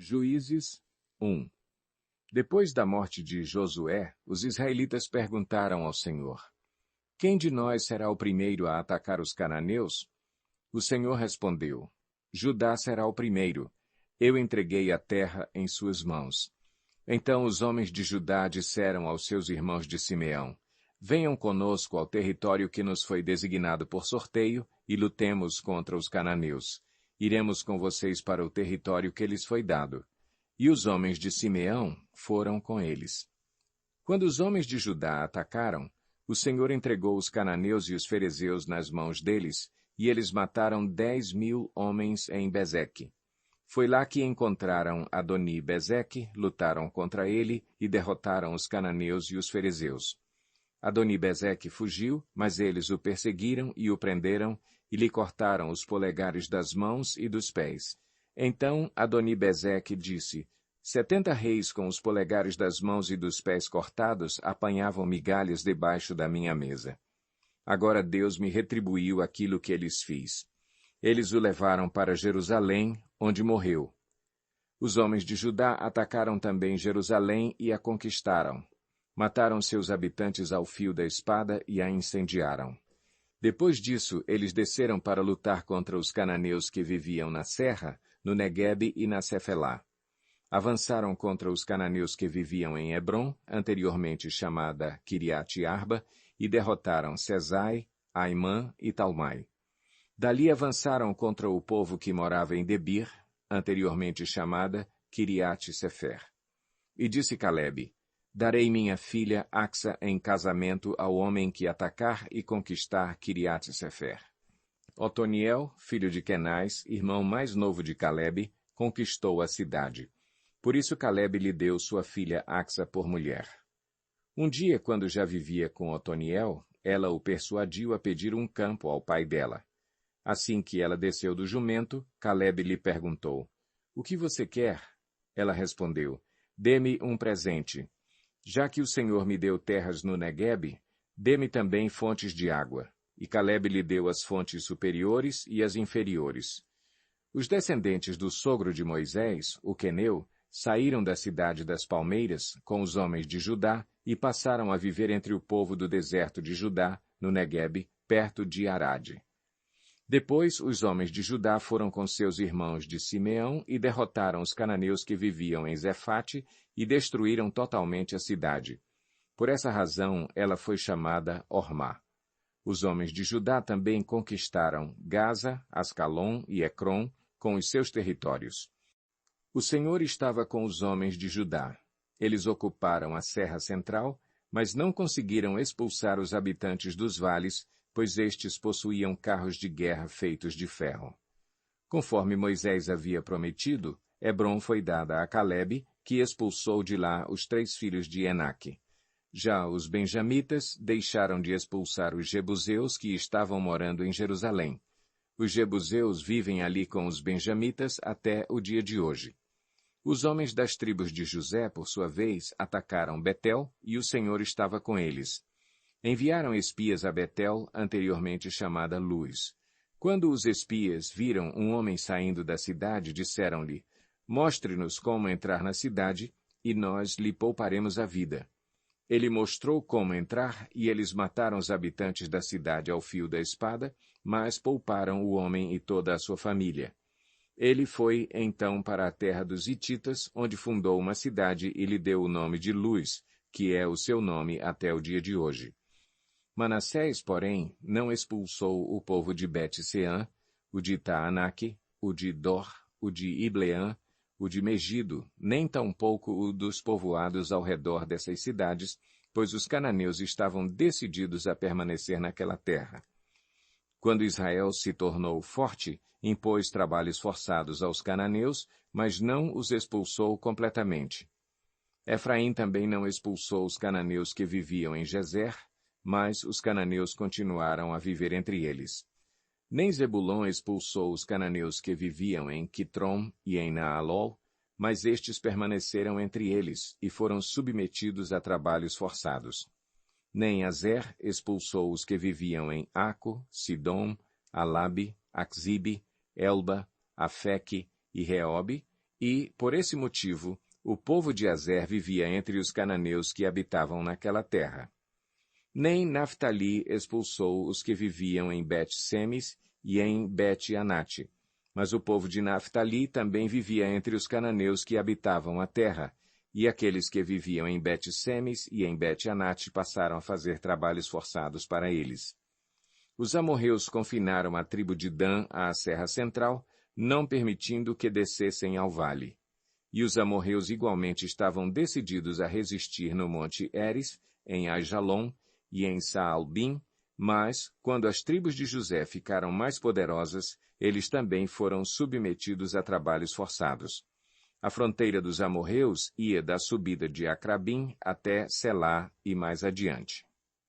Juízes 1. Depois da morte de Josué, os israelitas perguntaram ao Senhor: Quem de nós será o primeiro a atacar os cananeus? O Senhor respondeu: Judá será o primeiro. Eu entreguei a terra em suas mãos. Então os homens de Judá disseram aos seus irmãos de Simeão: Venham conosco ao território que nos foi designado por sorteio e lutemos contra os cananeus. Iremos com vocês para o território que lhes foi dado. E os homens de Simeão foram com eles. Quando os homens de Judá atacaram, o Senhor entregou os cananeus e os ferezeus nas mãos deles, e eles mataram 10.000 homens em Bezeque. Foi lá que encontraram Adoni-Bezeque, lutaram contra ele e derrotaram os cananeus e os ferezeus. Adoni-Bezeque fugiu, mas eles o perseguiram e o prenderam, e lhe cortaram os polegares das mãos e dos pés. Então Adoni-Bezeque disse: 70 reis com os polegares das mãos e dos pés cortados apanhavam migalhas debaixo da minha mesa. Agora Deus me retribuiu aquilo que lhes fiz. Eles o levaram para Jerusalém, onde morreu. Os homens de Judá atacaram também Jerusalém e a conquistaram. Mataram seus habitantes ao fio da espada e a incendiaram. Depois disso, eles desceram para lutar contra os cananeus que viviam na serra, no Neguebe e na Cefelá. Avançaram contra os cananeus que viviam em Hebrom, anteriormente chamada Quiriate-Arba, e derrotaram Sesai, Aimã e Talmai. Dali avançaram contra o povo que morava em Debir, anteriormente chamada Quiriate-Sefer. E disse Calebe: Darei minha filha Axa em casamento ao homem que atacar e conquistar Quiriate-Sefer. Otoniel, filho de Kenaz, irmão mais novo de Calebe, conquistou a cidade. Por isso Calebe lhe deu sua filha Axa por mulher. Um dia, quando já vivia com Otoniel, ela o persuadiu a pedir um campo ao pai dela. Assim que ela desceu do jumento, Calebe lhe perguntou: O que você quer? Ela respondeu: Dê-me um presente. Já que o Senhor me deu terras no Neguebe, dê-me também fontes de água. E Calebe lhe deu as fontes superiores e as inferiores. Os descendentes do sogro de Moisés, o queneu, saíram da cidade das palmeiras com os homens de Judá e passaram a viver entre o povo do deserto de Judá, no Neguebe, perto de Arade. Depois, os homens de Judá foram com seus irmãos de Simeão e derrotaram os cananeus que viviam em Zefate e destruíram totalmente a cidade. Por essa razão, ela foi chamada Ormá. Os homens de Judá também conquistaram Gaza, Ascalon e Ecrom, com os seus territórios. O Senhor estava com os homens de Judá. Eles ocuparam a Serra Central, mas não conseguiram expulsar os habitantes dos vales, pois estes possuíam carros de guerra feitos de ferro. Conforme Moisés havia prometido, Hebrom foi dada a Calebe, que expulsou de lá os 3 filhos de Enaque. Já os benjamitas deixaram de expulsar os jebuseus que estavam morando em Jerusalém. Os jebuseus vivem ali com os benjamitas até o dia de hoje. Os homens das tribos de José, por sua vez, atacaram Betel, e o Senhor estava com eles. Enviaram espias a Betel, anteriormente chamada Luz. Quando os espias viram um homem saindo da cidade, disseram-lhe: Mostre-nos como entrar na cidade, e nós lhe pouparemos a vida. Ele mostrou como entrar, e eles mataram os habitantes da cidade ao fio da espada, mas pouparam o homem e toda a sua família. Ele foi, então, para a terra dos Hititas, onde fundou uma cidade e lhe deu o nome de Luz, que é o seu nome até o dia de hoje. Manassés, porém, não expulsou o povo de Bet-Seã, o de Taanaque, o de Dor, o de Ibleã, o de Megido, nem tampouco o dos povoados ao redor dessas cidades, pois os cananeus estavam decididos a permanecer naquela terra. Quando Israel se tornou forte, impôs trabalhos forçados aos cananeus, mas não os expulsou completamente. Efraim também não expulsou os cananeus que viviam em Gezer, mas os cananeus continuaram a viver entre eles. Nem Zebulon expulsou os cananeus que viviam em Quitrom e em Naalol, mas estes permaneceram entre eles e foram submetidos a trabalhos forçados. Nem Azer expulsou os que viviam em Aco, Sidom, Alabe, Axibe, Elba, Afeque e Reobe, E, por esse motivo, o povo de Azer vivia entre os cananeus que habitavam naquela terra. Nem Naftali expulsou os que viviam em Bet-Semes e em Bet-Anate, mas o povo de Naftali também vivia entre os cananeus que habitavam a terra, e aqueles que viviam em Bet-Semes e em Bet-Anate passaram a fazer trabalhos forçados para eles. Os amorreus confinaram a tribo de Dan à serra central, não permitindo que descessem ao vale. E os amorreus igualmente estavam decididos a resistir no monte Eres, em Aijalon e em Saalbim, mas, quando as tribos de José ficaram mais poderosas, eles também foram submetidos a trabalhos forçados. A fronteira dos amorreus ia da subida de Acrabim até Selá e mais adiante.